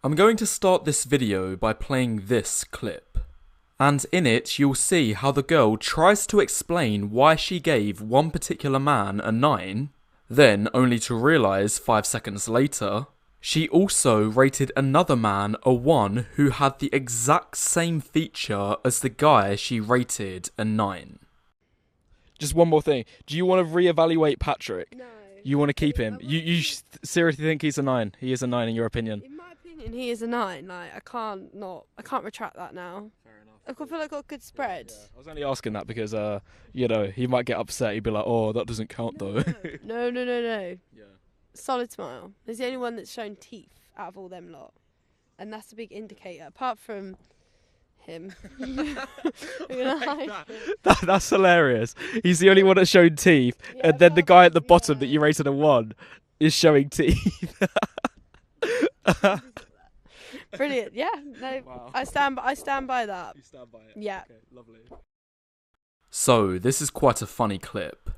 I'm going to start this video by playing this clip. And in it, you'll see how the girl tries to explain why she gave one particular man a 9, then only to realise 5 seconds later, she also rated another man a 1 who had the exact same feature as the guy she rated a 9. Just one more thing. Do you want to reevaluate Patrick? No. You want to keep him? You seriously think he's a 9? He is a 9 in your opinion? In my opinion, he is a 9. Like, I can't retract that now. Fair enough. I feel like I got a good spread. Yeah. I was only asking that because, he might get upset. He'd be like, oh, that doesn't count though. No. Yeah. Solid smile. He's the only one that's shown teeth out of all them lot. And that's a big indicator. Apart from him. That's hilarious. He's the only one that showed teeth, Yeah, and then the guy at the bottom that you rated a 1 is showing teeth. Brilliant. Yeah. No. Wow. I stand by that. You stand by it? Yeah. Okay, lovely. So, this is quite a funny clip.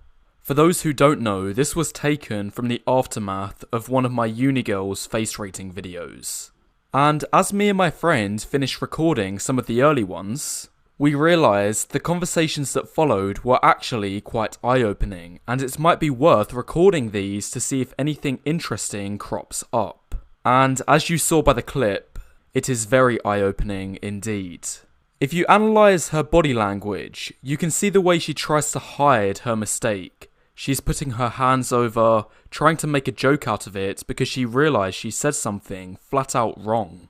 For those who don't know, this was taken from the aftermath of one of my uni girls' face rating videos. And as me and my friend finished recording some of the early ones, we realised the conversations that followed were actually quite eye-opening, and it might be worth recording these to see if anything interesting crops up. And as you saw by the clip, it is very eye-opening indeed. If you analyse her body language, you can see the way she tries to hide her mistake. She's putting her hands over, trying to make a joke out of it because she realised she said something flat out wrong.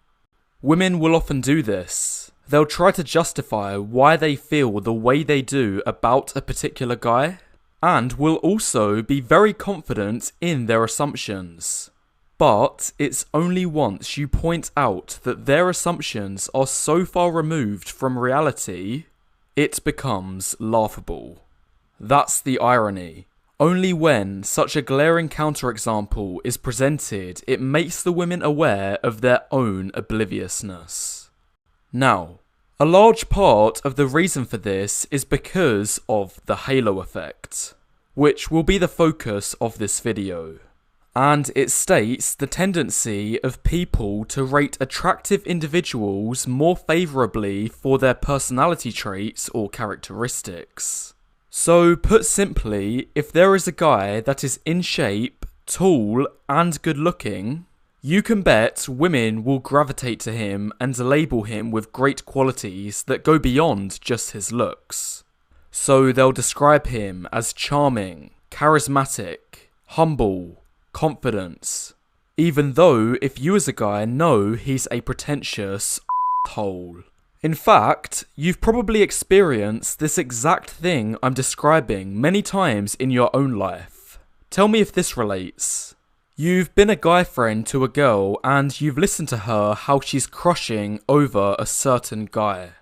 Women will often do this. They'll try to justify why they feel the way they do about a particular guy, and will also be very confident in their assumptions. But it's only once you point out that their assumptions are so far removed from reality, it becomes laughable. That's the irony. Only when such a glaring counterexample is presented, it makes the women aware of their own obliviousness. Now, a large part of the reason for this is because of the halo effect, which will be the focus of this video. And it states the tendency of people to rate attractive individuals more favourably for their personality traits or characteristics. So, put simply, if there is a guy that is in shape, tall, and good looking, you can bet women will gravitate to him and label him with great qualities that go beyond just his looks. So, they'll describe him as charming, charismatic, humble, confident, even though if you as a guy know he's a pretentious hole. In fact, you've probably experienced this exact thing I'm describing many times in your own life. Tell me if this relates. You've been a guy friend to a girl and you've listened to her how she's crushing over a certain guy.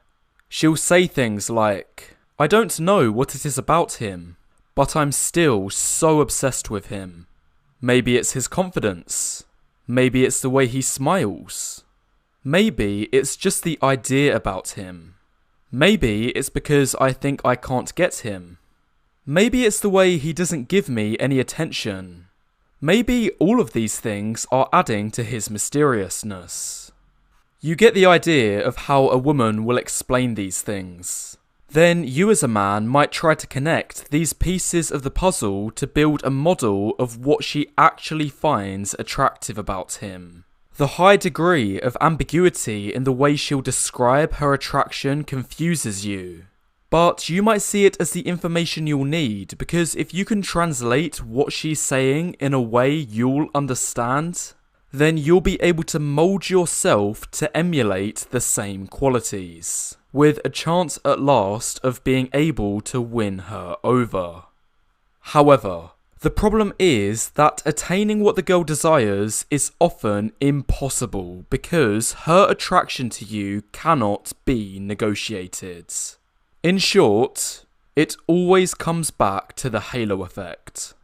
She'll say things like, I don't know what it is about him, but I'm still so obsessed with him. Maybe it's his confidence. Maybe it's the way he smiles. Maybe it's just the idea about him. Maybe it's because I think I can't get him. Maybe it's the way he doesn't give me any attention. Maybe all of these things are adding to his mysteriousness. You get the idea of how a woman will explain these things. Then you as a man might try to connect these pieces of the puzzle to build a model of what she actually finds attractive about him. The high degree of ambiguity in the way she'll describe her attraction confuses you. But you might see it as the information you'll need, because if you can translate what she's saying in a way you'll understand, then you'll be able to mould yourself to emulate the same qualities, with a chance at last of being able to win her over. However, the problem is that attaining what the girl desires is often impossible because her attraction to you cannot be negotiated. In short, it always comes back to the halo effect.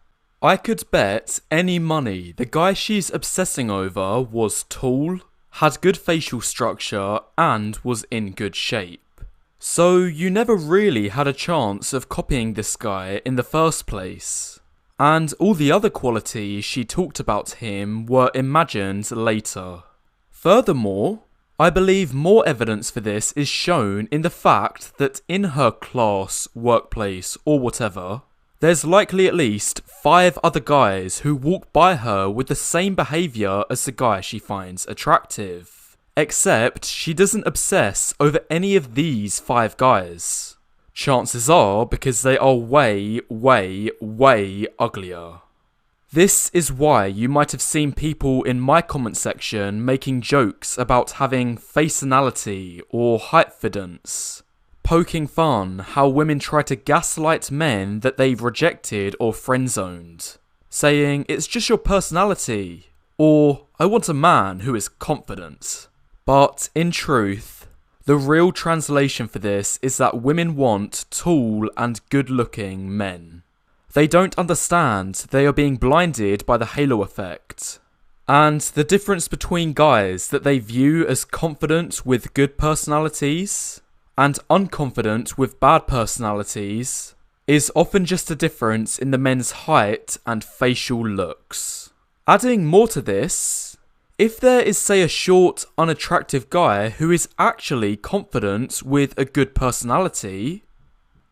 I could bet any money the guy she's obsessing over was tall, had good facial structure, and was in good shape. So you never really had a chance of copying this guy in the first place. And all the other qualities she talked about him were imagined later. Furthermore, I believe more evidence for this is shown in the fact that in her class, workplace, or whatever, there's likely at least 5 other guys who walk by her with the same behaviour as the guy she finds attractive. Except she doesn't obsess over any of these 5 guys. Chances are because they are way, way, way uglier. This is why you might have seen people in my comment section making jokes about having faceanality or heightfidence, poking fun how women try to gaslight men that they've rejected or friend-zoned, saying it's just your personality, or I want a man who is confident. But in truth, the real translation for this is that women want tall and good-looking men. They don't understand they are being blinded by the halo effect. And the difference between guys that they view as confident with good personalities and unconfident with bad personalities is often just a difference in the men's height and facial looks. Adding more to this, if there is say a short, unattractive guy who is actually confident with a good personality,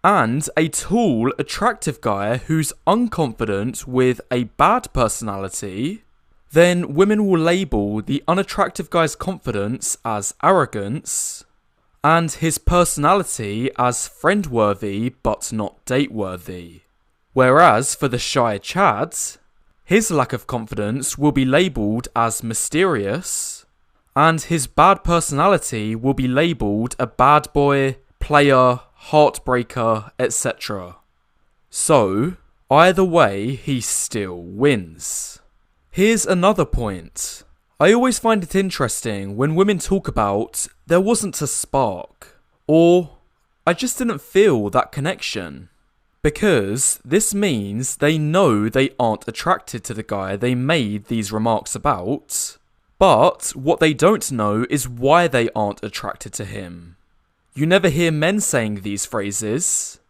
and a tall, attractive guy who's unconfident with a bad personality, then women will label the unattractive guy's confidence as arrogance, and his personality as friend-worthy but not date-worthy. Whereas for the shy Chad, his lack of confidence will be labelled as mysterious, and his bad personality will be labelled a bad boy, player, heartbreaker, etc. So, either way, he still wins. Here's another point. I always find it interesting when women talk about there wasn't a spark, or I just didn't feel that connection. Because this means they know they aren't attracted to the guy they made these remarks about, but what they don't know is why they aren't attracted to him. You never hear men saying these phrases.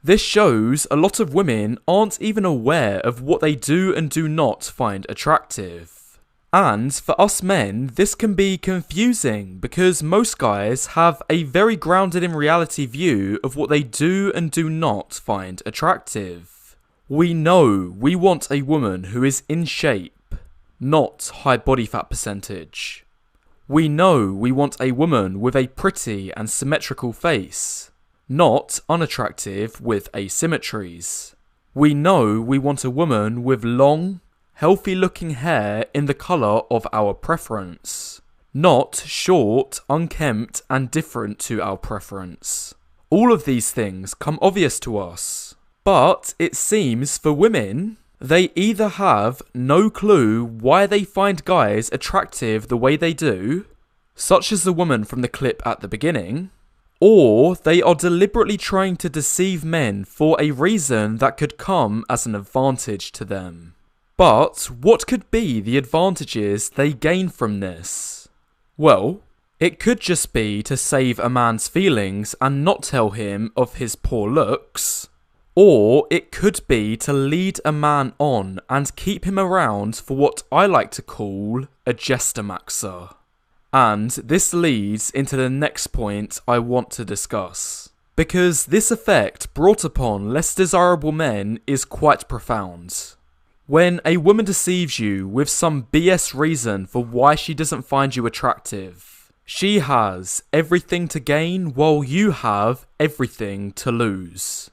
This shows a lot of women aren't even aware of what they do and do not find attractive. And for us men, this can be confusing because most guys have a very grounded in reality view of what they do and do not find attractive. We know we want a woman who is in shape, not high body fat percentage. We know we want a woman with a pretty and symmetrical face, not unattractive with asymmetries. We know we want a woman with long, healthy looking hair in the colour of our preference, not short, unkempt and different to our preference. All of these things come obvious to us, but it seems for women, they either have no clue why they find guys attractive the way they do, such as the woman from the clip at the beginning, or they are deliberately trying to deceive men for a reason that could come as an advantage to them. But what could be the advantages they gain from this? Well, it could just be to save a man's feelings and not tell him of his poor looks. Or it could be to lead a man on and keep him around for what I like to call a jester maxer. And this leads into the next point I want to discuss. Because this effect brought upon less desirable men is quite profound. When a woman deceives you with some BS reason for why she doesn't find you attractive, she has everything to gain while you have everything to lose.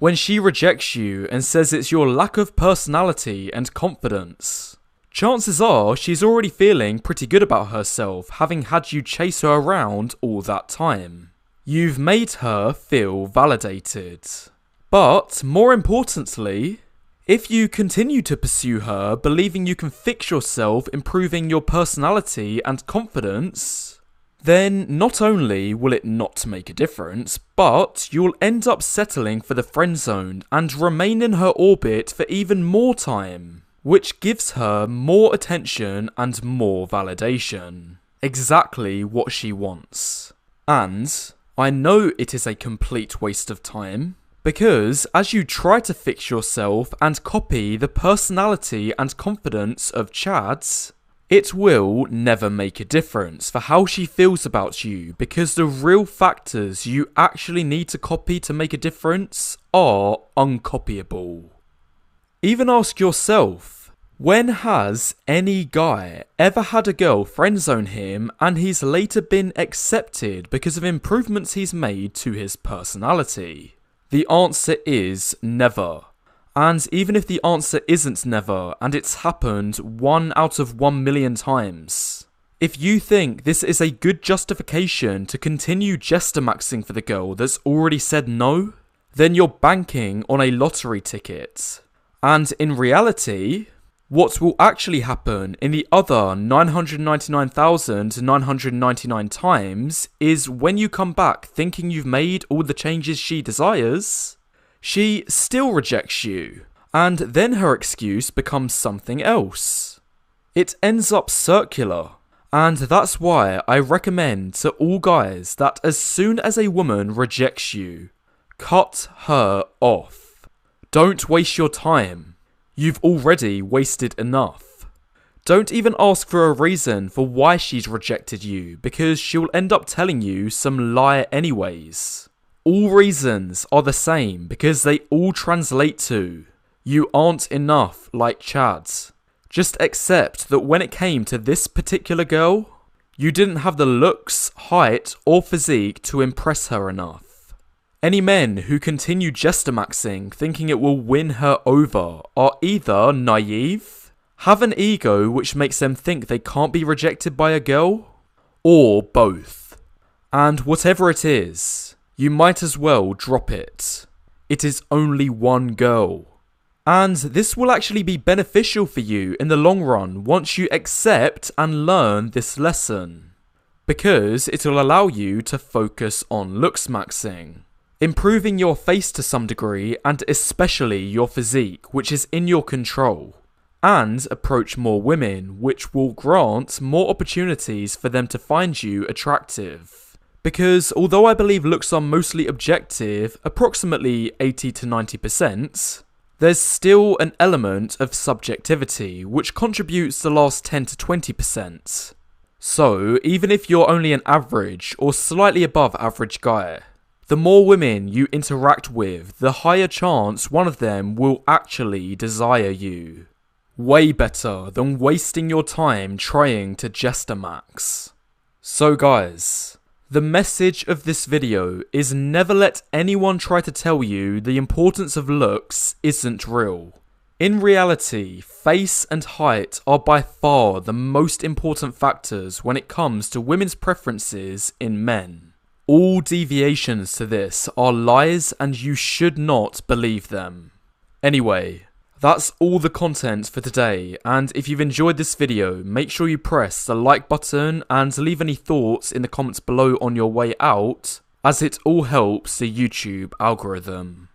When she rejects you and says it's your lack of personality and confidence, chances are she's already feeling pretty good about herself having had you chase her around all that time. You've made her feel validated. But more importantly, if you continue to pursue her believing you can fix yourself improving your personality and confidence, then not only will it not make a difference, but you'll end up settling for the friend zone and remain in her orbit for even more time, which gives her more attention and more validation. Exactly what she wants. And I know it is a complete waste of time, because as you try to fix yourself and copy the personality and confidence of Chads, It will never make a difference for how she feels about you, because the real factors you actually need to copy to make a difference are uncopyable. Even ask yourself, when has any guy ever had a girl friend zone him and he's later been accepted because of improvements he's made to his personality? The answer is never. And even if the answer isn't never, and it's happened 1 out of 1 million times, if you think this is a good justification to continue jester maxing for the girl that's already said no, then you're banking on a lottery ticket. And in reality, what will actually happen in the other 999,999 times is when you come back thinking you've made all the changes she desires, she still rejects you, and then her excuse becomes something else. It ends up circular, and that's why I recommend to all guys that as soon as a woman rejects you, cut her off. Don't waste your time. You've already wasted enough. Don't even ask for a reason for why she's rejected you, because she'll end up telling you some lie anyways. All reasons are the same because they all translate to, you aren't enough like Chad. Just accept that when it came to this particular girl, you didn't have the looks, height, or physique to impress her enough. Any men who continue jester maxing thinking it will win her over are either naive, have an ego which makes them think they can't be rejected by a girl, or both. And whatever it is, you might as well drop it. It is only one girl. And this will actually be beneficial for you in the long run once you accept and learn this lesson, because it will allow you to focus on looks maxing, improving your face to some degree and especially your physique, which is in your control, and approach more women, which will grant more opportunities for them to find you attractive. Because although I believe looks are mostly objective, approximately 80 to 90%, there's still an element of subjectivity which contributes the last 10 to 20%. So even if you're only an average or slightly above average guy, the more women you interact with, the higher chance one of them will actually desire you. Way better than wasting your time trying to jester max. So guys, the message of this video is never let anyone try to tell you the importance of looks isn't real. In reality, face and height are by far the most important factors when it comes to women's preferences in men. All deviations to this are lies and you should not believe them. Anyway, that's all the content for today, and if you've enjoyed this video, make sure you press the like button and leave any thoughts in the comments below on your way out, as it all helps the YouTube algorithm.